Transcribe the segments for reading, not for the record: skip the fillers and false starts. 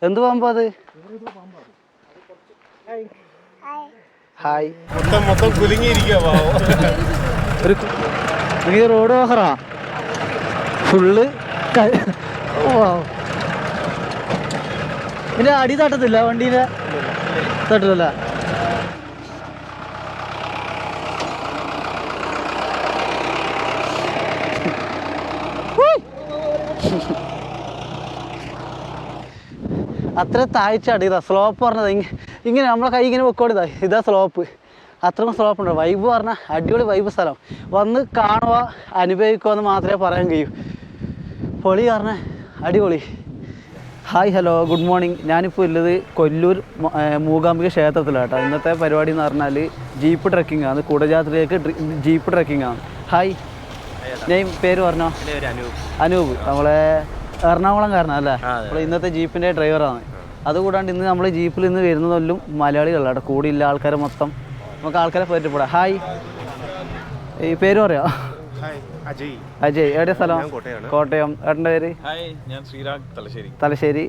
എന്ത് പാമ്പാ അത്? ഹായ്. മൊത്തം കുലുങ്ങിയിരിക്കുക. ഒരു റോഡ് ഓഫറാ ഫുള്ള്. പിന്നെ അടി തട്ടത്തില്ല വണ്ടീൻ്റെ? തട്ടില്ല. അത്ര താഴ്ചാണ് ഇതാ സ്ലോപ്പ് പറഞ്ഞത്. ഇങ്ങനെ നമ്മളെ കൈ ഇങ്ങനെ വെക്കോടിതാ, ഇതാ സ്ലോപ്പ്. അത്രയും സ്ലോപ്പ് ഉണ്ട്. വൈബ് പറഞ്ഞാൽ അടിപൊളി വൈബ് സ്ഥലം. വന്ന് കാണുക അനുഭവിക്കുക എന്ന് മാത്രമേ പറയാൻ കഴിയൂ. പൊളി പറഞ്ഞാൽ അടിപൊളി. Hi hello good morning. ഞാനിപ്പോൾ ഉള്ളത് കൊല്ലൂർ മൂകാംബിക ക്ഷേത്രത്തിലാണ് കേട്ടോ. ഇന്നത്തെ പരിപാടി എന്ന് പറഞ്ഞാൽ ജീപ്പ് ട്രക്കിംഗ് ആണ്. കുടജാദ്രിയിലേക്ക് ജീപ്പ് ട്രക്കിംഗ് ആണ്. ഹായ്, ഞാൻ പേര് പറഞ്ഞോ? അനൂപ്. നമ്മളെ എറണാകുളംകാരനല്ലേ? നമ്മൾ ഇന്നത്തെ ജീപ്പിൻ്റെ ഡ്രൈവറാണ്. അതുകൂടാണ്ട് ഇന്ന് നമ്മൾ ജീപ്പിൽ നിന്ന് വരുന്നതെല്ലാം മലയാളികളാണ് കേട്ടോ. കൂടിയില്ല ആൾക്കാരെ മൊത്തം നമുക്ക് ആൾക്കാരെ പരിചയപ്പെടാം. ഹായ്, ഈ പേര് പറയാം? അജയ്. എവിടെ സ്ഥലം? കോട്ടയം. ഏട്ടൻ്റെ പേര്? തലശ്ശേരി.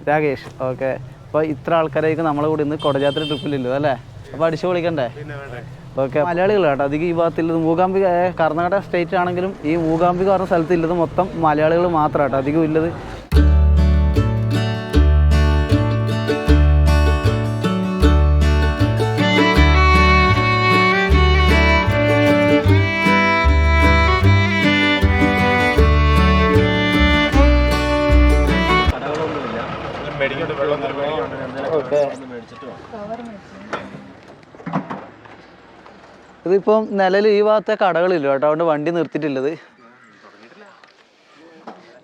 രാകേഷ്. ഓക്കെ. അപ്പോൾ ഇത്ര ആൾക്കാരായിരിക്കും നമ്മളെ കൂടി ഇന്ന് കുടജാദ്രി ട്രിപ്പിലുള്ളൂ അല്ലേ? അപ്പോൾ അടിച്ചു പൊളിക്കണ്ടേ? ഓക്കെ. മലയാളികളാണ് കേട്ടോ അധികം ഈ ഭാഗത്തുള്ളത്. മൂകാംബിക കർണാടക സ്റ്റേറ്റ് ആണെങ്കിലും ഈ മൂകാംബിക പറഞ്ഞ സ്ഥലത്തുള്ളത് മൊത്തം മലയാളികൾ മാത്രമാണ് കേട്ടോ അധികം ഉള്ളത്. ഇതിപ്പം നിലവിൽ ഈ ഭാഗത്തെ കടകളില്ല കേട്ടോ, അതുകൊണ്ട് വണ്ടി നിർത്തിയിട്ടുള്ളത്.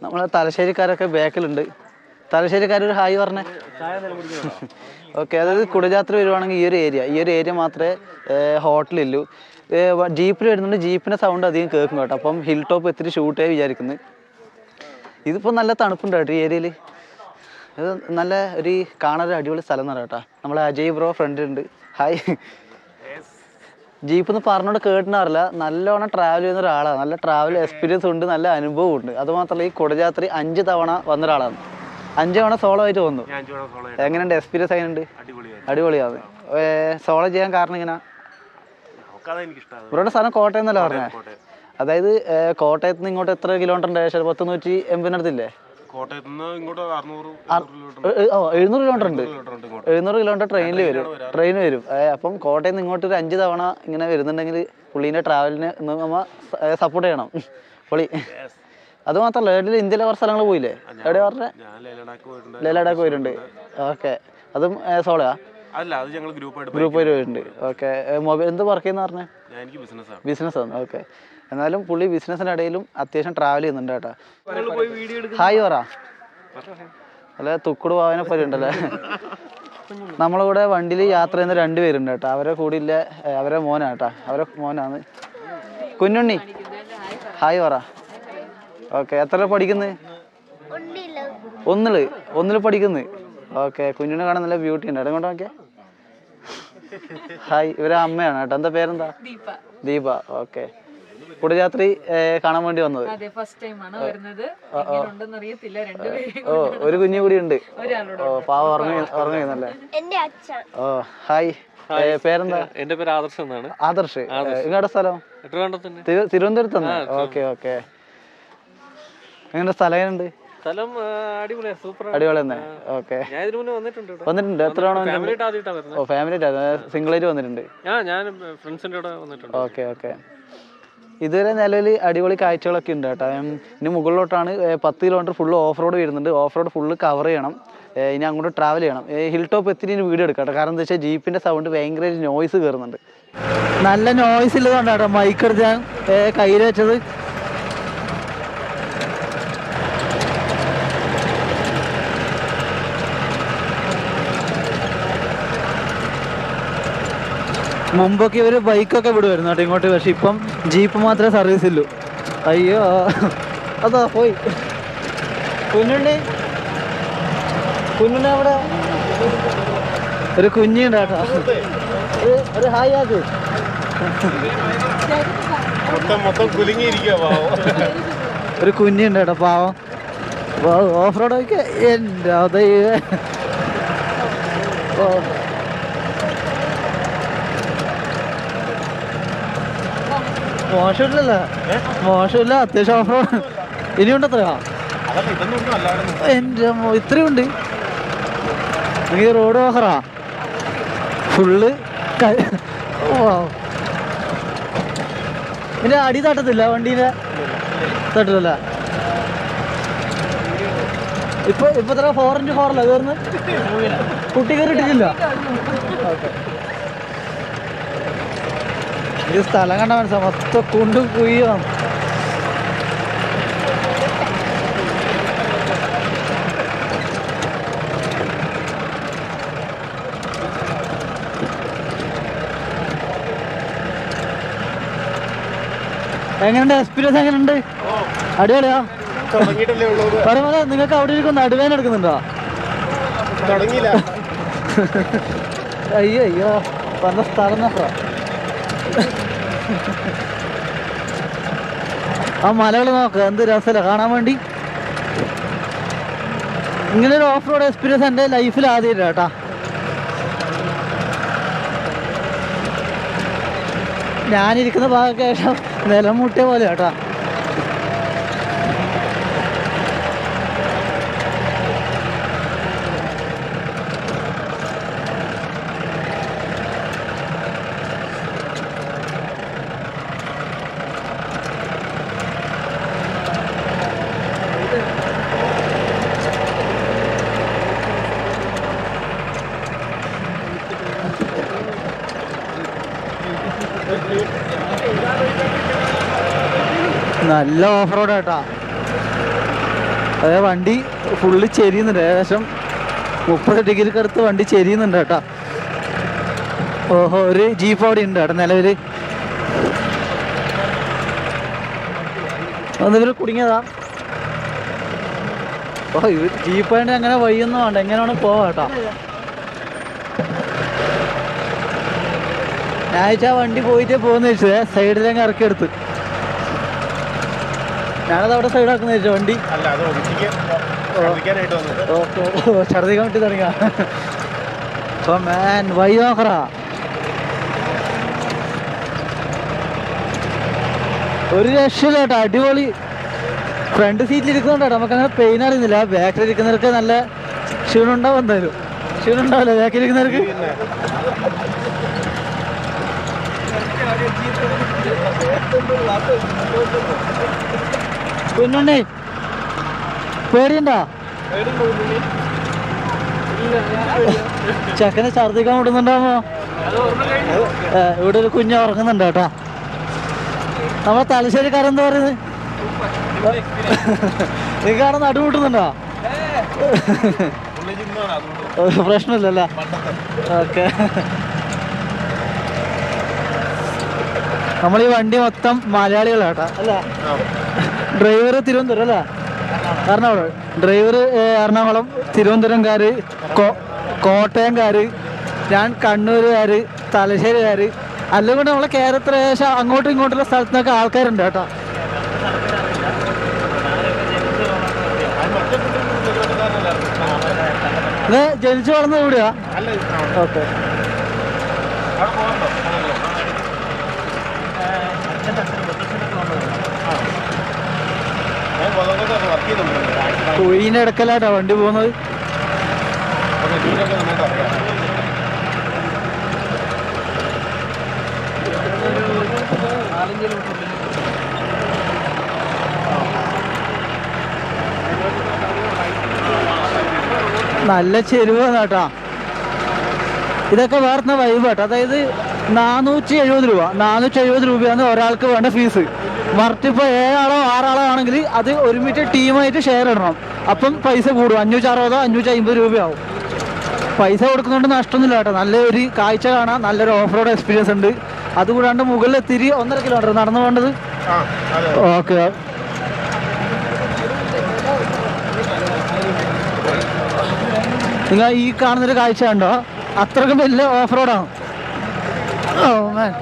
നമ്മളെ തലശ്ശേരിക്കാരൊക്കെ ബാക്കിലുണ്ട്. തലശ്ശേരിക്കാരൊരു ഹായ് പറഞ്ഞേ. ഓക്കെ. അതായത് കുടജാദ്രി വരുവാണെങ്കിൽ ഈ ഒരു ഏരിയ മാത്രമേ ഹോട്ടലുള്ളൂ. ജീപ്പിൽ വരുന്നുണ്ട്. ജീപ്പിൻ്റെ സൗണ്ട് അധികം കേൾക്കും കേട്ടോ. അപ്പം ഹിൽ ടോപ്പ് എത്തിരി ഷൂട്ട് ചെയ്യാൻ വിചാരിക്കുന്നത്. ഇതിപ്പോൾ നല്ല തണുപ്പുണ്ട് കേട്ടോ ഈ ഏരിയയിൽ. ഇത് നല്ല ഒരു കാണാൻ അടിപൊളി സ്ഥലം എന്ന് പറയാം കേട്ടോ. നമ്മളെ അജയ് ബ്രോ ഫ്രണ്ട് ഉണ്ട്. ഹായ്. ജീപ്പ് എന്ന് പറഞ്ഞോണ്ട് കേട്ടിനാറില്ല. നല്ലോണം ട്രാവൽ ചെയ്യുന്ന ഒരാളാണ്. നല്ല ട്രാവൽ എക്സ്പീരിയൻസ് ഉണ്ട്, നല്ല അനുഭവം ഉണ്ട്. അതുമാത്രമല്ല ഈ കുടജാദ്രി 5 തവണ വന്ന ഒരാളാണ്. 5 തവണ സോളോ ആയിട്ട് വന്നു. എങ്ങനെയുണ്ട് എക്സ്പീരിയൻസ്? എങ്ങനെയുണ്ട്? അടിപൊളിയാണ്. സോളോ ചെയ്യാൻ കാരണം ഇങ്ങനെ ഇവരുടെ സ്ഥലം കോട്ടയം എന്നല്ല പറഞ്ഞത്. അതായത് കോട്ടയത്ത് നിന്ന് ഇങ്ങോട്ട് എത്ര കിലോമീറ്റർ ഉണ്ട്? 180 അടുത്തില്ലേ? 700 കിലോമീറ്റർ ഉണ്ട്. 700 കിലോമീറ്റർ ട്രെയിൻ വരും. അപ്പം കോട്ടയം നിന്ന് ഇങ്ങോട്ട് ഒരു 5 തവണ ഇങ്ങനെ വരുന്നുണ്ടെങ്കിൽ പുള്ളീൻ്റെ ട്രാവലിന് നമ്മൾ സപ്പോർട്ട് ചെയ്യണം. പൊളി. അത് മാത്രമല്ല ഇന്ത്യയിലെ കുറച്ച് സ്ഥലങ്ങൾ പോയില്ലേ? എവിടെ പറഞ്ഞ? ലഡാക്ക് പോയിട്ടുണ്ട്. ഓക്കെ. അതും സോളോയാ? ഗ്രൂപ്പായിട്ട് പോയിട്ടുണ്ട്. ഓക്കെ. മൊബൈൽ എന്ത് വർക്ക് ചെയ്യുന്ന പറഞ്ഞേ? ബിസിനസ്സാണ്. ഓക്കെ. എന്നാലും പുള്ളി ബിസിനസ്സിൻ്റെ ഇടയിലും അത്യാവശ്യം ട്രാവൽ ചെയ്യുന്നുണ്ട് കേട്ടോ. ഹായ് പറ. അല്ലെ തുക്കുട് പോകാനെ പോലെ ഉണ്ടല്ലേ? നമ്മളെ കൂടെ വണ്ടിയിൽ യാത്ര ചെയ്യുന്ന 2 പേരുണ്ട് കേട്ടോ. അവരെ കൂടിയില്ല, അവരെ മോനാണ് കേട്ടോ. അവരെ മോനാണ് കുഞ്ഞുണ്ണി. ഹായ് പറ. ഓക്കെ. എത്ര പഠിക്കുന്നത്? ഒന്നില് പഠിക്കുന്നത്. ഓക്കെ. കുഞ്ഞുണ്ണി കാണാൻ നല്ല ബ്യൂട്ടി ഉണ്ട്. ഇടങ്ങോട്ട് നോക്കിയാ. ഹായ്. ഇവരെ അമ്മയാണ് കേട്ടോ. എന്താ പേരെന്താ? ദീപ. ഓക്കെ. കുടജാദ്രി കാണാൻ വേണ്ടി വന്നത്. ഓ, ഒരു കുഞ്ഞു കൂടി ഉണ്ട്. ഓ, പാവം ഉറങ്ങുന്നല്ലേ? ഓ, ഹായ്. പേരെന്താ? എന്റെ പേര് ആദർശ് എന്നാണ്. ആദർശ്. നിങ്ങളുടെ സ്ഥലം? തിരുവനന്തപുരത്ത് തന്നെ. ഓക്കെ. ഓക്കെ. എങ്ങനെ സ്ഥലം? എങ്ങനെയുണ്ട്? അടിപൊളി തന്നെ. ഓക്കെ. വന്നിട്ടുണ്ട്. എത്ര തവണ? ഓ, ഫാമിലി സിംഗിൾ ആയിട്ട് വന്നിട്ടുണ്ട്. ഓക്കെ. ഓക്കെ. ഇതുവരെ നിലവിൽ അടിപൊളി കാഴ്ചകളൊക്കെ ഉണ്ട് കേട്ടോ. ഇനി മുകളിലോട്ടാണ് 10 കിലോമീറ്റർ ഫുള്ള് ഓഫ് റോഡ് വരുന്നുണ്ട്. ഓഫ് റോഡ് ഫുള്ള് കവർ ചെയ്യണം. ഇനി അങ്ങോട്ട് ട്രാവൽ ചെയ്യണം. ഹിൽ ടോപ്പ് എത്തിരി വീഡിയോ എടുക്കാം കേട്ടോ. കാരണം എന്താ വെച്ചാൽ ജീപ്പിൻ്റെ സൗണ്ട് ഭയങ്കര നോയ്സ് കയറുന്നുണ്ട്. നല്ല നോയ്സ് ഉള്ളതുകൊണ്ടാണ് കേട്ടോ മൈക്ക് എടുത്ത് ഞാൻ കയ്യിൽ വെച്ചത്. മുമ്പൊക്കെ ഇവർ ബൈക്കൊക്കെ വിടുമായിരുന്നു കേട്ടോ ഇങ്ങോട്ട്. പക്ഷെ ഇപ്പം ജീപ്പ് മാത്രമേ സർവീസ് ഉള്ളൂ. അയ്യോ, അതാ പോയി. കുഞ്ഞുണ്ണി അവിടെ ഒരു കുഞ്ഞുണ്ട് കേട്ടോ. ഒരു ഹായ് ആക്ക്. മൊത്തം കുലുങ്ങിയിരിക്കുക. ഒരു കുഞ്ഞുണ്ട് കേട്ടോ പാവം. ഓഫ് റോഡ് ഒക്കെ എൻ്റെ അതേ മോശമില്ലല്ലോ, മോശമില്ല, അത്യാവശ്യം ഓഫ് റോഡ്. ഇനിയുണ്ട് എത്രയാ? എൻ്റെ ഇത്രയുണ്ട്. ഈ റോഡ് ഓഫറാ ഫുള്ള്. ഇതിൻ്റെ അടി തട്ടത്തില്ല, വണ്ടീൻ്റെ തട്ടില്ല. ഇപ്പൊ എത്ര 4x4 കയറുന്നത്? കുട്ടി കയറിയിട്ടില്ല. ഇത് സ്ഥലം കണ്ട മനസ്സിലാവും, മൊത്തം കുണ്ടും കുയ്യാണ്. എങ്ങനെയുണ്ട് എക്സ്പീരിയൻസ്? എങ്ങനെയുണ്ട്? അടിപൊളിയാ? പറയുമ്പോൾ നിങ്ങൾക്ക് അവിടെ ഇരിക്കും നടുവേന എടുക്കുന്നുണ്ടോ? അയ്യോ അയ്യോ, പറഞ്ഞ സ്ഥലം നഷ്ട. ആ മലകൾ നോക്കുക, എന്ത് രസമല്ല കാണാൻ വേണ്ടി. ഇങ്ങനൊരു ഓഫ് റോഡ് എക്സ്പീരിയൻസ് എൻ്റെ ലൈഫിൽ ആദ്യമില്ല കേട്ടാ. ഞാനിരിക്കുന്ന ഭാഗമൊക്കെ ശേഷം നിലം മുട്ടിയ പോലെ കേട്ടാ. നല്ല ഓഫ് റോഡ് കേട്ടാ. അതേ വണ്ടി ഫുള്ള് ചെരിയുന്നുണ്ട്, ഏകദേശം 30 ഡിഗ്രിക്ക് അടുത്ത് വണ്ടി ചെരിയുന്നുണ്ട് കേട്ടാ. ഓഹോ, ഒരു ജീപ്പ് അവിടെ ഉണ്ട് കേട്ടോ നിലവിൽ. ഒന്നിവർ കുടുങ്ങിയതാ. ഓ, ഇത് ജീപ്പായിട്ട് അങ്ങനെ വഴിയൊന്നും വേണ്ട, എങ്ങനെ വേണം പോവാ കേട്ടോ. ഞായറാഴ്ച വണ്ടി പോയിട്ടേ പോകുന്ന വെച്ചത്, സൈഡിലേക്ക് ഇറക്കിയെടുത്ത്. ഞാനത് അവിടെ സൈഡാക്കുന്ന വെച്ചോ വണ്ടി. ഛർദിക്കാൻ വേണ്ടി തുടങ്ങിയ. അപ്പൊ മാൻ വഴി നോക്കറാ. ഒരു രക്ഷയില്ല കേട്ടോ, അടിപൊളി. ഫ്രണ്ട് സീറ്റിൽ ഇരിക്കുന്നുണ്ടോ നമുക്ക് അങ്ങനെ പെയിൻ അറിയുന്നില്ല. ബാക്കിൽ ഇരിക്കുന്നവർക്ക് നല്ല ക്ഷീണം ഉണ്ടാവും. എന്തായാലും ക്ഷീണം ഉണ്ടാവില്ല ബാക്കിൽ ഇരിക്കുന്നവർക്ക്. പിന്നുണ്ടേ പേടിയുണ്ടോ? ചെക്കനെ ഛർദിക്കാൻ വിടുന്നുണ്ടാമോ? ഇവിടെ ഒരു കുഞ്ഞ് ഉറങ്ങുന്നുണ്ട് കേട്ടോ. നമ്മളെ തലശ്ശേരിക്കാരെന്താ പറയുന്നത്? നിങ്ങൾക്കാണ് നടുവിട്ടുന്നുണ്ടോ? പ്രശ്നമില്ലല്ലേ? ഓക്കെ. നമ്മളീ വണ്ടി മൊത്തം മലയാളികളാട്ടാ അല്ലേ? ഡ്രൈവർ തിരുവനന്തപുരം അല്ലേ? എറണാകുളം. ഡ്രൈവർ എറണാകുളം, തിരുവനന്തപുരംകാർ, കോട്ടയംകാർ, ഞാൻ കണ്ണൂരുകാർ, തലശ്ശേരിക്കാർ. അല്ലെങ്കിൽ നമ്മളെ കേരളത്തിൽ ഏകദേശം അങ്ങോട്ടും ഇങ്ങോട്ടുള്ള സ്ഥലത്തുനിന്നൊക്കെ ആൾക്കാരുണ്ട് കേട്ടോ. ഇത് ജനിച്ചു വളർന്ന കൂടിയാ? ഓക്കെ. കുഴിന്റെ ഇടക്കലാട്ടാ വണ്ടി പോകുന്നത്. നല്ല ചെരുവാണ് കേട്ടാ. ഇതൊക്കെ വേറെ വൈബ് കേട്ടോ. അതായത് 470 രൂപ, 470 രൂപയാണ് ഒരാൾക്ക് വേണ്ട ഫീസ്. മറിച്ചിപ്പോൾ 7 ആളോ 6 ആളോ ആണെങ്കിൽ അത് ഒരുമിച്ച് ടീമായിട്ട് ഷെയർ ഇടണം. അപ്പം പൈസ കൂടും, 560 550 രൂപയാവും. പൈസ കൊടുക്കുന്നുണ്ട്, നഷ്ടമൊന്നുമില്ല കേട്ടോ. നല്ലൊരു കാഴ്ച കാണാം, നല്ലൊരു ഓഫ് റോഡ് എക്സ്പീരിയൻസ് ഉണ്ട്. അതുകൂടാണ്ട് മുകളിലെത്തിരി 1.5 കിലോമീറ്റർ നടന്നു പോകേണ്ടത്. ഓക്കെ. നിങ്ങൾ ഈ കാണുന്നൊരു കാഴ്ച കണ്ടോ? അത്രക്കും വലിയ ഓഫ് റോഡാണ്. ഓ മാൻ,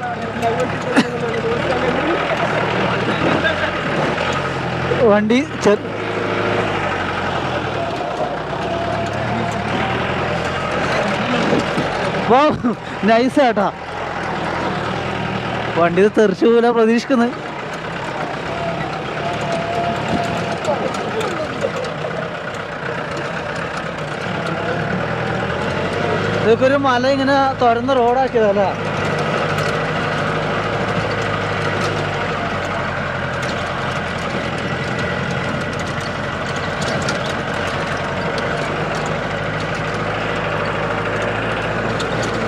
വണ്ടി നൈസാട്ടാ. വണ്ടി തെറിച്ചു പോലെ പ്രതീക്ഷിക്കുന്നത്. ഇതൊക്കെ ഒരു മല ഇങ്ങനെ തുറന്ന റോഡാക്കിയതല്ലേ.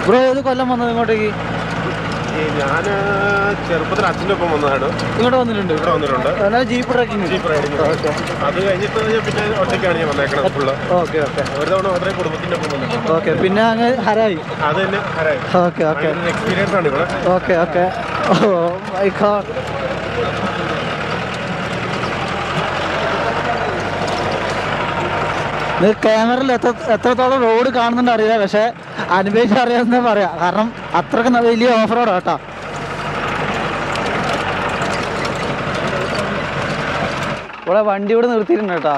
ബ്രോ ഏത് കൊല്ലം വന്നത് ഇങ്ങോട്ടേക്ക്? ഞാൻ ചെറുപ്പത്തിൽ അച്ഛൻ്റെ ഒപ്പം വന്നതാണ്. ഇങ്ങോട്ട് വന്നിട്ടുണ്ട്? ഇവിടെ വന്നിട്ടുണ്ട്. അതായത് ജീപ്പ് ട്രക്കിങ്. Jeep riding. അത് കഴിഞ്ഞിട്ട് പിന്നെ ഒറ്റയ്ക്കാണ് ഞാൻ വന്നേക്കണത് ഫുള്ള്. Okay okay. ഒരു തവണ മാത്രമേ കുടുംബത്തിൻ്റെ ഒപ്പം വന്നിട്ടുണ്ട്. ഓക്കെ. പിന്നെ അങ്ങ് ഹരായി. അത് തന്നെ ഹരായി. Okay okay. എക്സ്പീരിയൻസ് ആണ് ഇവിടെ. Okay okay. My God. ക്യാമറയിൽ എത്രത്തോളം റോഡ് കാണുന്നുണ്ട് അറിയില്ല, പക്ഷെ അനുഭവിച്ചറിയാമെന്നേ പറയാം. കാരണം അത്രയ്ക്ക് വലിയ ഓഫ് റോഡാണ് കേട്ടോ. ഇവിടെ വണ്ടി ഇവിടെ നിർത്തിയിട്ടുണ്ട് കേട്ടോ.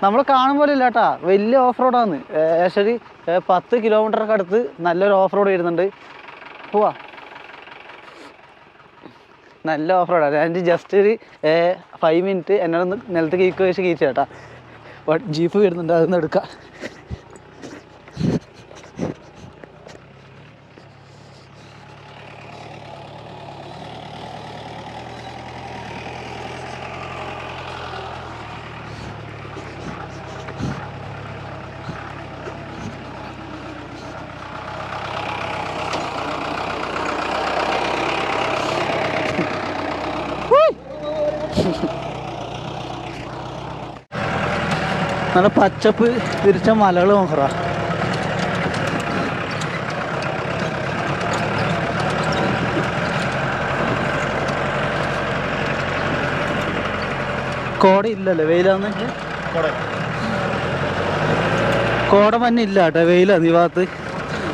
നമ്മൾ കാണുമ്പോൾ ഇല്ല കേട്ടോ, വലിയ ഓഫ് റോഡാണ്. ഏകദേശം 10 കിലോമീറ്ററൊക്കെ അടുത്ത് നല്ലൊരു ഓഫ് റോഡ് വരുന്നുണ്ട്. പോവാ, നല്ല ഓഫ് റോഡാണ്. അതിൻ്റെ ജസ്റ്റ് ഒരു 5 മിനിറ്റ് എന്നോട് നിലത്ത് കീച്ച് ചേട്ടാ. ജീപ്പ് വരുന്നുണ്ട്, അതൊന്ന് എടുക്കാം. നല്ല പച്ചപ്പ് തിരിച്ച മലകൾ നോക്കറ. കോട ഇല്ലല്ലേ, വെയിലാന്ന്. കോട മഞ്ഞില്ല കേട്ടോ, വെയിലാണ് ഈ ഭാഗത്ത്.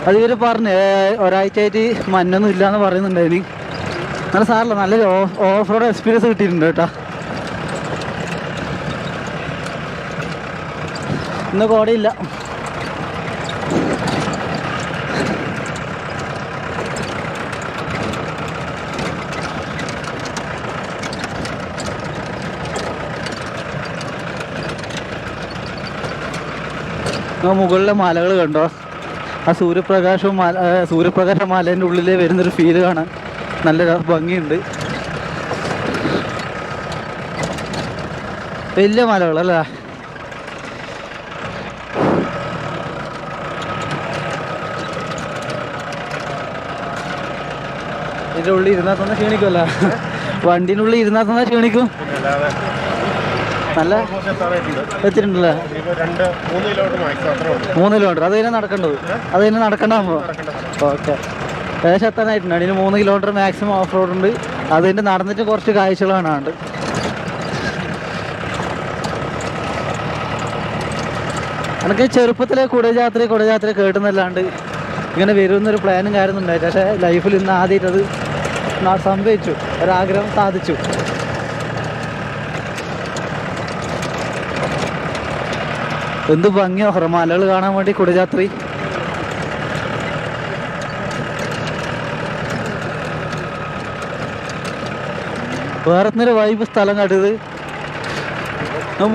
അത് ഇവർ പറഞ്ഞ് ഒരാഴ്ചയായിട്ട് മഞ്ഞൊന്നും ഇല്ലയെന്ന് പറയുന്നുണ്ടായിന്. നല്ല സാറില്ല, നല്ലൊരു ഓഫ് റോഡ് എക്സ്പീരിയൻസ് കിട്ടിയിട്ടുണ്ട് കേട്ടോ. ഇന്ന് കോടയില്ല. മുകളിലെ മലകൾ കണ്ടോ? ആ സൂര്യപ്രകാശ മലേൻ്റെ ഉള്ളിൽ വരുന്നൊരു ഫീല് കാണാൻ നല്ല ഭംഗിയുണ്ട്. വലിയ മലകളല്ലേ. ഇതിൻ്റെ ഉള്ളിൽ ഇരുന്നാൽ തന്നെ ക്ഷീണിക്കുമല്ല, വണ്ടീൻ്റെ ഉള്ളിൽ ഇരുന്നാൽ തന്നെ ക്ഷീണിക്കും. നല്ല എത്തിയിട്ടുണ്ടല്ലേ? 3 കിലോമീറ്റർ. അത് തന്നെ നടക്കേണ്ടത്, അത് തന്നെ നടക്കണ്ടാകുമ്പോൾ. ഓക്കെ, ഏകദേശം എത്താനായിട്ടുണ്ട്. അതിന് 3 കിലോമീറ്റർ മാക്സിമം ഓഫ് റോഡ് ഉണ്ട്. അതിൻ്റെ നടന്നിട്ട് കുറച്ച് കാഴ്ചകൾ കാണാനുണ്ട്. എനിക്ക് ചെറുപ്പത്തിലെ കുടജാത്രി കേട്ടുന്നല്ലാണ്ട് ഇങ്ങനെ വരുമെന്നൊരു പ്ലാനും കാര്യമൊന്നും ഉണ്ടായിട്ട്, പക്ഷേ ലൈഫിൽ ഇന്ന് ആദ്യമായിട്ടത് സംഭവിച്ചു, ഒരാഗ്രഹം സാധിച്ചു. എന്ത് ഭംഗിയോ മലകൾ കാണാൻ വേണ്ടി കുടജാത്രി. വേറെ വൈബ് സ്ഥലം കാട്ടിയത്.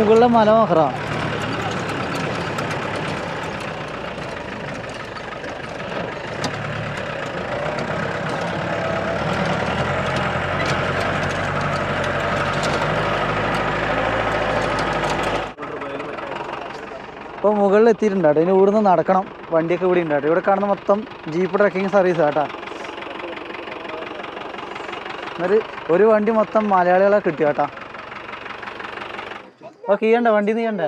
മുകളിലെ മല നോക്കറ. ഇപ്പോൾ മുകളിൽ എത്തിയിട്ടുണ്ട് കേട്ടോ. ഇനി ഇവിടുന്ന് നടക്കണം. വണ്ടിയൊക്കെ ഇവിടെ ഉണ്ട് കേട്ടോ. ഇവിടെ കാണുന്ന മൊത്തം ജീപ്പ് ട്രക്കിങ് സർവീസ് കേട്ടോ. ഒരു വണ്ടി മൊത്തം മലയാളികളെ കിട്ടി കേട്ടോ. ഓ കീയണ്ടേ, വണ്ടി നീയണ്ടേ?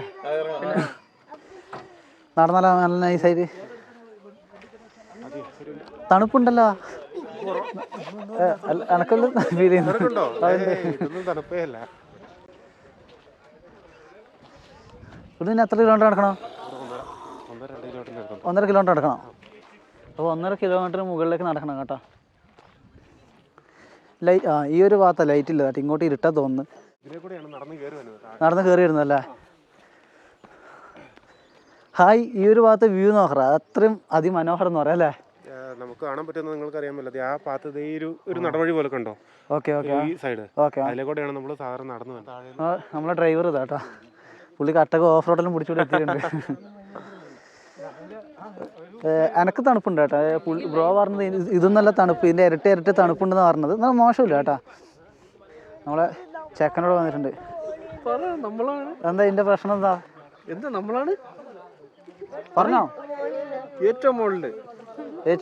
നടന്നാലോ നല്ല നൈസായിട്ട്. തണുപ്പുണ്ടല്ലോ. എനക്കൊന്നും ഫീൽ ചെയ്യുന്നു. ഇതിന് എത്ര കിലോമീറ്റർ നടക്കണം? 1.5 കിലോമീറ്റർ നടക്കണം. അപ്പോൾ 1.5 കിലോമീറ്റർ മുകളിലേക്ക് നടക്കണം കേട്ടോ. ലൈറ്റ് ഈ ഒരു ഭാഗത്താണ് ലൈറ്റ് ഇല്ല കേട്ടോ, ഇങ്ങോട്ട് ഇരുട്ടാ തോന്നുന്നു. നടന്ന് കയറി വരുന്നല്ലേ. ഹായ്, ഈ ഒരു ഭാഗത്ത് വ്യൂ നോക്കറ, അത്രയും അതിമനോഹരം എന്ന് പറയാം അല്ലേ. നമുക്ക് കാണാൻ പറ്റുന്നത് നിങ്ങൾക്ക് അറിയാൻ പറ്റില്ല. ആ ഭാഗത്ത് ഒരു നടവഴി പോലെ കണ്ടോ? ഓക്കെ ഓക്കെ, ഈ സൈഡ് ഓക്കെ. അതിലേക്കൂടെയാണ് നമ്മൾ സാധാരണ നടന്നു വരുന്നത്. നമ്മളെ ഡ്രൈവർ ഇതാട്ടോ, പുള്ളി കട്ടക്ക് ഓഫ് റോഡിലും പിടിച്ചുകൂടി എത്തിയിട്ടുണ്ട്. എനക്ക് തണുപ്പുണ്ട് കേട്ടോ. ബ്രോ പറഞ്ഞത് ഇതും നല്ല തണുപ്പ്, ഇതിൻ്റെ ഇരട്ടി തണുപ്പുണ്ടെന്ന് പറഞ്ഞത്. എന്നാൽ മോശമില്ല കേട്ടോ. നമ്മളെ ചെക്കനോട് വന്നിട്ടുണ്ട്. എന്താ ഇതിൻ്റെ പ്രശ്നം എന്താ? നമ്മളാണ് പറഞ്ഞോ. ഏറ്റവും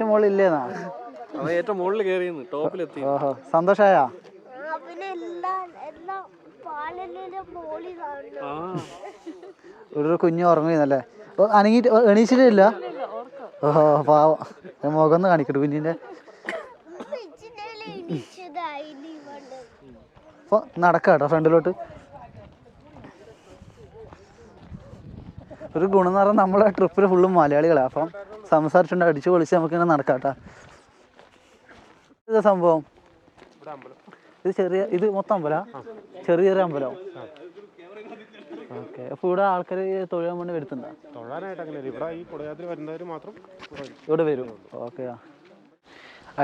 മുകളിൽ ഇല്ലേന്നാ? ഏറ്റവും മുകളിൽ കയറിയെന്ന്, ടോപ്പിലെത്തി. ഓഹോ, സന്തോഷായാ? ഒരു കുഞ്ഞു ഉറങ്ങുന്നല്ലേ? അനങ്ങിട്ട് എണീച്ചിട്ടില്ല? ഓഹോ പാവം, മുഖം ഒന്ന് കാണിക്കട്ടെ കുഞ്ഞിൻ്റെ. അപ്പോൾ നടക്കാം കേട്ടോ ഫ്രണ്ടിലോട്ട്. ഒരു ഗുണം എന്ന് പറഞ്ഞാൽ നമ്മളെ ട്രിപ്പിൽ ഫുള്ളും മലയാളികളാണ്. അപ്പം സംസാരിച്ചുകൊണ്ട് അടിച്ചു പൊളിച്ച് നമുക്കിങ്ങനെ നടക്കാം കേട്ടോ. ഇത് സംഭവം ഇത് മൊത്തം അമ്പലം, ചെറിയ അമ്പലം. ഓക്കെ. അപ്പോൾ ഇവിടെ ആൾക്കാർ തൊഴിലാൻ വേണ്ടി വരുത്തുണ്ടോ? ഇവിടെ വരും. ഓക്കെ.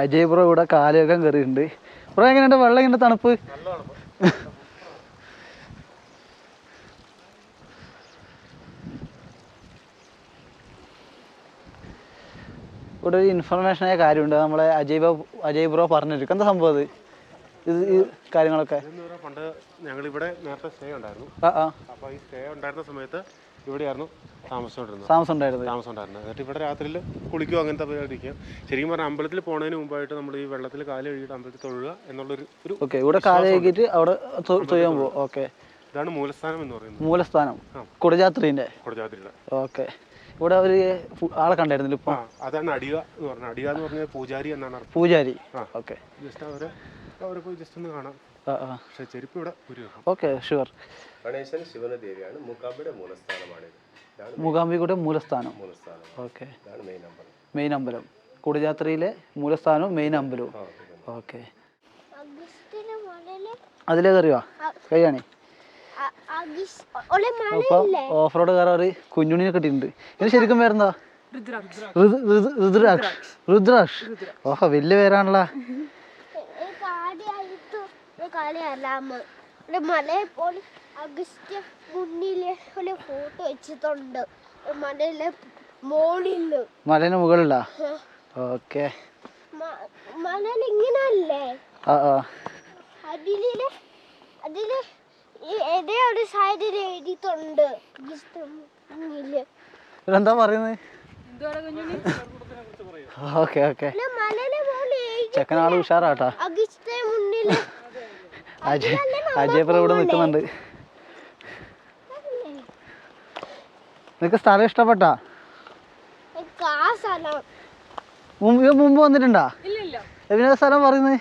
അജയ് ബ്രോ ഇവിടെ കാലുവെക്കാൻ കയറിയിട്ടുണ്ട്. ബ്രോ എങ്ങനെയുണ്ട്? വെള്ളം എങ്ങനെ തണുപ്പ്? ഇവിടെ ഒരു ഇൻഫർമേഷനായ കാര്യമുണ്ട്. നമ്മളെ അജയ് ബ്രോ പറഞ്ഞിരിക്കും. എന്താ സംഭവം അത്? ഈ കാര്യങ്ങളൊക്കെ പണ്ട് ഞങ്ങളിവിടെ നേരത്തെ സ്റ്റേ ഉണ്ടായിരുന്നു. അപ്പോൾ ഈ സ്റ്റേ ഉണ്ടായിരുന്ന സമയത്ത് ഇവിടെയായിരുന്നു താമസം ഉണ്ടായിരുന്നത്. എന്നിട്ട് ഇവിടെ രാത്രിയിൽ കുളിക്കുകയോ അങ്ങനത്തെ പരിപാടിക്കുക. ശരിക്കും പറഞ്ഞാൽ അമ്പലത്തിൽ പോകുന്നതിന് മുമ്പായിട്ട് നമ്മൾ ഈ വെള്ളത്തിൽ കാല് കഴുകിയിട്ട് അമ്പലത്തിൽ തൊഴുക എന്നുള്ളൊരു ഇവിടെ കാല് കഴുകിയിട്ട് അവിടെ തൊഴാൻ പോകും. ഓക്കെ. ഇതാണ് മൂലസ്ഥാനം എന്ന് പറയുന്നത്. മൂലസ്ഥാനം കുടജാദ്രിയുടെ. ഓക്കെ. ഇവിടെ ഒരു ആളെ കണ്ടായിരുന്നില്ല ഇപ്പൊ? അതാണ് അടിക എന്ന് പറഞ്ഞത്. അടിക എന്ന് പറഞ്ഞാൽ പൂജാരി എന്നാണ്. പൂജാരി. ഓക്കെ. ജസ്റ്റ് അവരെ പോയി ജസ്റ്റ് ഒന്ന് കാണാം. പക്ഷേ ചെരുപ്പ് ഇവിടെ. Okay, sure. ഗണേശൻ ശിവനദേവിയാണ്. മൂകാംബികയുടെ മൂലസ്ഥാനം. ഓക്കെ. മെയിൻ അമ്പലം. കുടജാദ്രിയിലെ മൂലസ്ഥാനവും മെയിൻ അമ്പലവും. ഓക്കെ. അതിലേ കയറിയോ? കഴിയാണേ. അപ്പം ഓഫ് റോഡ് കയറാൻ ഒരു കുഞ്ഞുണ്ണിനെ കിട്ടിയിട്ടുണ്ട്. ഇത് ശരിക്കും പേരെന്താ? രുദ്രാക്ഷ്. ഓഹോ, വലിയ പേരാണല്ലോ. മലേന്റെ മുകളിലാ? ഓക്കെ. എന്താ പറയുന്നത്? Okay okay. ചെക്കനാള് ഉഷാറാട്ടാ. അജയ് ബ്രോ ഇവിടെ നിൽക്കുന്നുണ്ട്. നിനക്ക് സ്ഥലം ഇഷ്ടപ്പെട്ടാ? മുമ്പ് വന്നിട്ടുണ്ടാ? എവിടെയാ സ്ഥലം പറയുന്നത്?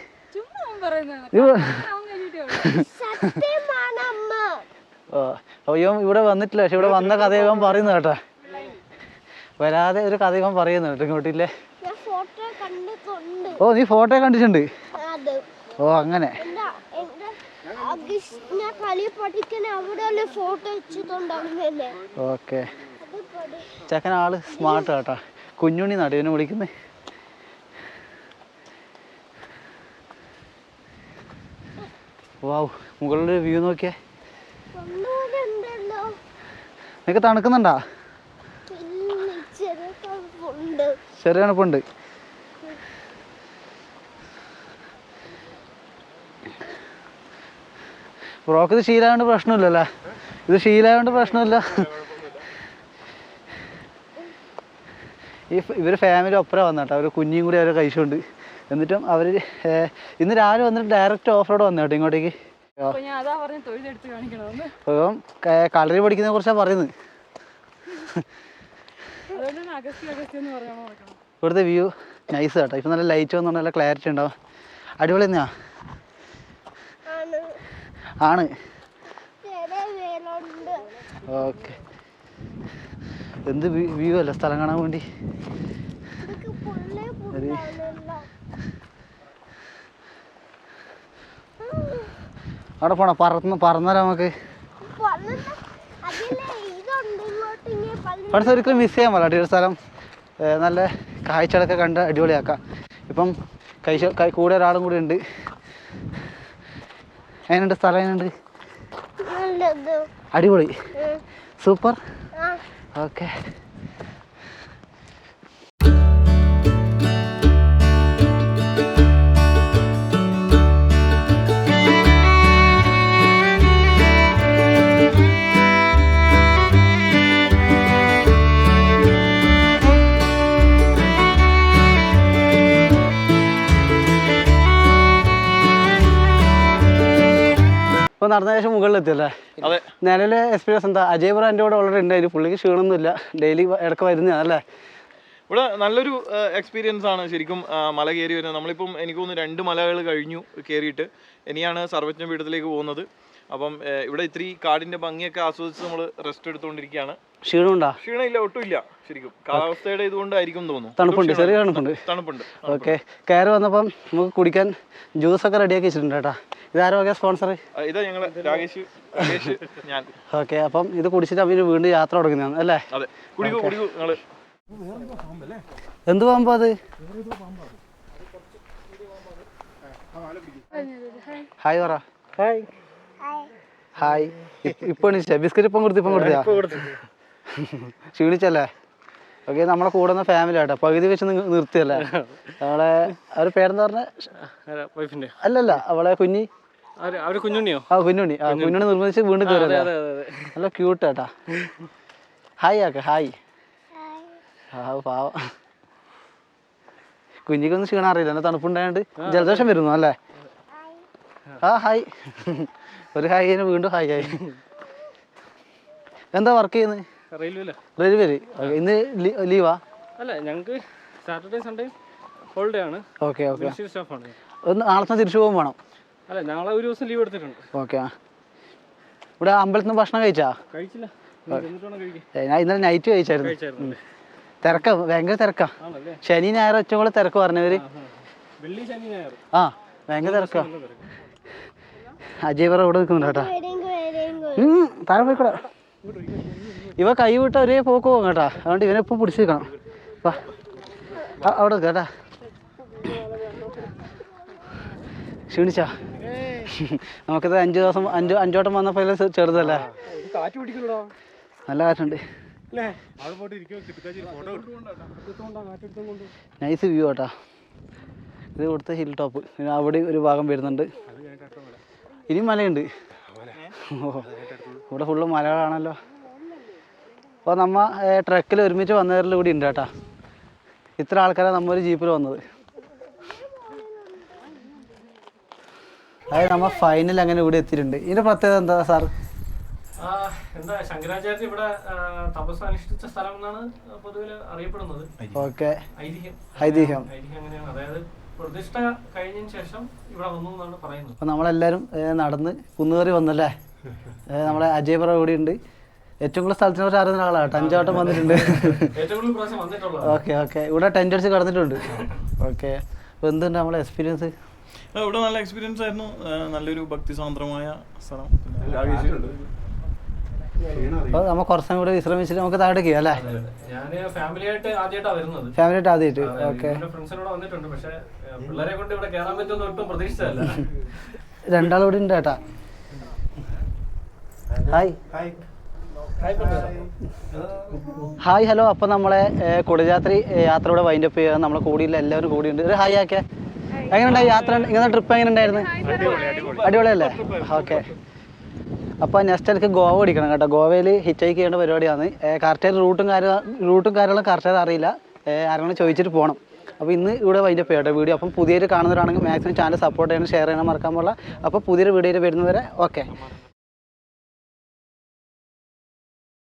അയ്യോ ഇവിടെ വന്നിട്ടില്ല. പക്ഷെ ഇവിടെ വന്ന കഥ ഇവൻ പറയുന്നു കേട്ടാ. വരാതെ ഒരു കഥ ഇവൻ പറയുന്നു കേട്ടോ ഇങ്ങോട്ടില്ലേ. ഓ, നീ ഫോട്ടോ കണ്ടിട്ടുണ്ട്? ഓ അങ്ങനെ. ഓക്കെ. ചെക്കനാള് സ്മാർട്ട് കേട്ടാ. കുഞ്ഞുണ്ണി നടുവിനെ വിളിക്കുന്നത്. വാവ്, മുകളിലൊരു വ്യൂ നോക്കിയേ. നിനക്ക് തണുക്കുന്നുണ്ടാ? ചെറിയ തണുപ്പുണ്ട്. ബ്രോക്ക് ഇത് ശീലമായോണ്ട് പ്രശ്നമില്ലല്ലേ? ഇത് ശീലമായോണ്ട് പ്രശ്നമില്ല. ഇവർ ഫാമിലി ഒപ്പര വന്നേട്ടോ. അവർ കുഞ്ഞിയും കൂടി അവരെ കഴിച്ചുകൊണ്ട്. എന്നിട്ടും അവർ ഇന്ന് രാവിലെ വന്നിട്ട് ഡയറക്റ്റ് ഓഫ് റോഡ് വന്നേട്ടോ ഇങ്ങോട്ടേക്ക്. അപ്പം കളരി പഠിക്കുന്നതിനെ കുറിച്ചാണ് പറയുന്നത്. ഇവിടുത്തെ വ്യൂ നൈസ് കേട്ടോ. ഇപ്പം നല്ല ലൈറ്റ് വന്നുകൊണ്ട് നല്ല ക്ലാരിറ്റി ഉണ്ടാവും. അടിപൊളി തന്നെയാ. ആണ്. ഓക്കെ. എന്ത് വ്യൂ അല്ല സ്ഥലം കാണാൻ വേണ്ടി. അവിടെ പോണോ? പറന്നാലോ നമുക്ക്? ഫ്രണ്ട്സ് ഒരിക്കലും മിസ് ചെയ്യാൻ പാടില്ല ഒരു സ്ഥലം. നല്ല കാഴ്ചകളൊക്കെ കണ്ട് അടിപൊളിയാക്കാം. ഇപ്പം കൂടെ ഒരാളും കൂടി ഉണ്ട്. എങ്ങനെയുണ്ട് സ്ഥലം? എങ്ങനെയുണ്ട്? അടിപൊളി, സൂപ്പർ. ഓക്കെ. ഇപ്പോൾ നടന്ന ശേഷം മുകളിലെത്തിയല്ലേ? അതെ. നിലവിലെ എക്സ്പീരിയൻസ് എന്താ? അജയ് ബ്രോ എൻ്റെ കൂടെ ഓൾറെഡി ഉണ്ടായിരുന്നു. പുള്ളിക്ക് ക്ഷീണമൊന്നുമില്ല, ഡെയിലി ഇടയ്ക്ക് വരുന്നതാണ് അല്ലേ? ഇവിടെ നല്ലൊരു എക്സ്പീരിയൻസ് ആണ് ശരിക്കും മല കയറി വരുന്നത്. നമ്മളിപ്പം എനിക്ക് തോന്നുന്നു 2 മലകൾ കഴിഞ്ഞു കയറിയിട്ട്. ഇനിയാണ് സർവജ്ഞ പീഠത്തിലേക്ക് പോകുന്നത്. അപ്പം ഇവിടെ ഇത്തിരി കാടിൻ്റെ ഭംഗിയൊക്കെ ആസ്വദിച്ച് നമ്മൾ റെസ്റ്റ് എടുത്തുകൊണ്ടിരിക്കുകയാണ്. ക്ഷീണമുണ്ടോ? ക്ഷീണമില്ല, ഒട്ടുമില്ല. ശരിക്കും കാലാവസ്ഥയുടെ ഇതുകൊണ്ടായിരിക്കും തോന്നുന്നു. തണുപ്പുണ്ട്, ചെറിയ തണുപ്പുണ്ട്. ഓക്കെ. കയറി വന്നപ്പം നമുക്ക് കുടിക്കാൻ ജ്യൂസൊക്കെ റെഡിയാക്കി വെച്ചിട്ടുണ്ട് കേട്ടോ. ഇതാരോ ഒക്കെ സ്പോൺസർ? ഇതാ ഞങ്ങൾ രാകേഷ്, ഞാൻ. ഓക്കെ. അപ്പം ഇത് കുടിച്ചിട്ട് അവന് വീണ്ടും യാത്ര തുടങ്ങുന്നതാണ് അല്ലേ? അതെ. കുടിക്കൂ ഞങ്ങൾ. എന്ത് പാമ്പോ അത്? ഹായ് പറ. ഹായ്. ഇപ്പൊ ബിസ്ക്കറ്റ് ഇപ്പം കൊടുത്തിയാ? ക്ഷീണിച്ചല്ലേ? ഓക്കെ. നമ്മളെ കൂടുന്ന ഫാമിലി ആട്ടോ. പകുതി വെച്ച് നിർത്തിയല്ലേ? അവളെ അവരുടെ പേരെന്ന് പറഞ്ഞ അല്ലല്ല, അവളെ കുഞ്ഞി. കുഞ്ഞുണ്ണിയോ? കുഞ്ഞുണ്ണി നിർബന്ധിച്ച് വീണ്ടും കയറിയല്ലേ? നല്ല ക്യൂട്ട് ആട്ടാ. ഹായ് ആക്ക. ഹായ്. പാവം. കുഞ്ഞിക്കൊന്നും ക്ഷീണം അറിയില്ല, എന്നെ തണുപ്പുണ്ടായോണ്ട് ജലദോഷം വരുന്നു അല്ലേ? ഹായ്. ഒരു ഹായ് വീണ്ടും ഹായ് ആയി. എന്താ വർക്ക് ചെയ്യുന്നത്? റെയിൽവേയിൽ. ഇന്ന് ലീവാ? അല്ല, ഞങ്ങൾക്ക് സാറ്റർഡേ സൺഡേ ഹോളിഡേ ആണ്. ഓക്കെ. ഒന്ന് നാളെ തിരിച്ചു പോകും വേണം? അല്ല, ഞങ്ങളെ ഒരു ദിവസം ലീവ് എടുത്തിട്ടുണ്ട്. ഓക്കെ. ഇവിടെ അമ്പലത്തിൽ നിന്ന് ഭക്ഷണം കഴിച്ചാ? കഴിച്ചില്ല, ഞാൻ ഇന്നലെ നൈറ്റ് കഴിച്ചായിരുന്നു. തിരക്കാ, ഭയങ്കര തിരക്കാ. ശനി ഞായർ ഏറ്റവും കൂടുതൽ തിരക്ക് പറഞ്ഞവര്. ഭയങ്കര തിരക്കാ. അജയ് പറ ഇവിടെ നിൽക്കുന്നുണ്ട് കേട്ടാ. താഴെ പോയിക്കൂടാ. ഇവ കൈ വിട്ട ഒരേ പോക്ക് പോകും കേട്ടാ. അതുകൊണ്ട് ഇവനെപ്പം പിടിച്ച് നിൽക്കണം. അവിടെ കേട്ടാ. ക്ഷീണിച്ചാ? നമുക്കിത് 5 ദിവസം 5 വട്ടം വന്നപ്പോൾ ചെറുതല്ലേ? നല്ല കാറ്റുണ്ട്. നൈസ് വ്യൂ കേട്ടാ. ഇത് ഇവിടുത്തെ ഹിൽ ടോപ്പ്. പിന്നെ അവിടെ ഒരു ഭാഗം വരുന്നുണ്ട്. ഇനിയും മലയുണ്ട്. ഇവിടെ ഫുള്ള് മലകളാണല്ലോ. അപ്പോൾ നമ്മ ട്രക്കിൽ ഒരുമിച്ച് വന്നവരിൽ കൂടി ഉണ്ട് കേട്ടാ. ഇത്ര ആൾക്കാരാണ് നമ്മൊരു ജീപ്പിൽ വന്നത്. അതായത് നമ്മൾ ഫൈനൽ അങ്ങനെ ഇവിടെ എത്തിയിട്ടുണ്ട്. ഇതിൻ്റെ പ്രത്യേകത എന്താ സാർ? എന്താ, ശങ്കരാചാര്യ ഇവിടെ തപസ് അനുഷ്ഠിച്ച സ്ഥലം എന്നാണ് പൊതുവെ അറിയപ്പെടുന്നത്. ഓക്കെ. ഐതിഹ്യം അങ്ങനെയാണ്. അതായത് പ്രതിഷ്ഠ കഴിഞ്ഞതിന് ശേഷം ഇവിടെ വന്നു എന്നാണ് പറയുന്നത്. അപ്പോൾ നമ്മളെല്ലാവരും നടന്ന് കുന്നുകയറി വന്നല്ലേ? നമ്മളെ അജയ് പറ കൂടി ഉണ്ട്. ഏറ്റവും കൂടുതൽ സ്ഥലത്തിനെ കുറിച്ച് അറിയുന്ന ആളാണ്. 5 വട്ടം വന്നിട്ടുണ്ട്. ഓക്കെ. ഇവിടെ ടെൻ്റ് അടിച്ച് കിടന്നിട്ടുണ്ട്. ഓക്കെ. അപ്പോൾ എന്തുണ്ട് നമ്മളെ എക്സ്പീരിയൻസ്? ഇവിടെ നല്ല എക്സ്പീരിയൻസ് ആയിരുന്നു. നല്ലൊരു ഭക്തിസാന്ദ്രമായ സ്ഥലം. അപ്പോൾ നമ്മൾ കുറച്ചും കൂടെ വിശ്രമിച്ചിട്ട് നമുക്ക് താഴേക്ക് ചെയ്യാം അല്ലേ? ഫാമിലിയായിട്ട് ആദ്യമായിട്ട്. ഓക്കെ. രണ്ടാളിവിടെ ഉണ്ട് കേട്ടാ. Hi hello. അപ്പോൾ നമ്മളെ കുടജാദ്രി യാത്രയുടെ വൈൻഡപ്പ് ചെയ്യാൻ നമ്മളെ കൂടിയില്ല, എല്ലാവരും കൂടിയുണ്ട്. ഒരു ഹായ് ആക്കെ. എങ്ങനെയുണ്ടായി യാത്ര? ഇങ്ങനെ ട്രിപ്പ് എങ്ങനെ ഉണ്ടായിരുന്നു? അടിപൊളിയല്ലേ? ഓക്കെ. അപ്പോൾ നെക്സ്റ്റ് എനിക്ക് ഗോവ ഓടിക്കണം കേട്ടോ. ഗോവയിൽ ഹിച്ച് ഹൈക്ക് ചെയ്യേണ്ട പരിപാടിയാണ്. കറക്റ്റായിട്ട് റൂട്ടും കാര്യങ്ങളും കറക്റ്റായിട്ട് അറിയില്ല. ആരെങ്കിലും ചോദിച്ചിട്ട് പോകണം. അപ്പോൾ ഇന്ന് ഇവിടെ വൈൻഡപ്പ് ചെയ്യട്ടെ വീഡിയോ. അപ്പം പുതിയൊരു കാണുന്നവരാണെങ്കിൽ മാക്സിമം ചാനൽ സപ്പോർട്ട് ചെയ്യണം, ഷെയർ ചെയ്യണം, മറക്കാൻ പാടില്ല. അപ്പോൾ പുതിയൊരു വീഡിയോയിൽ വരുന്നവരെ ഓക്കെ.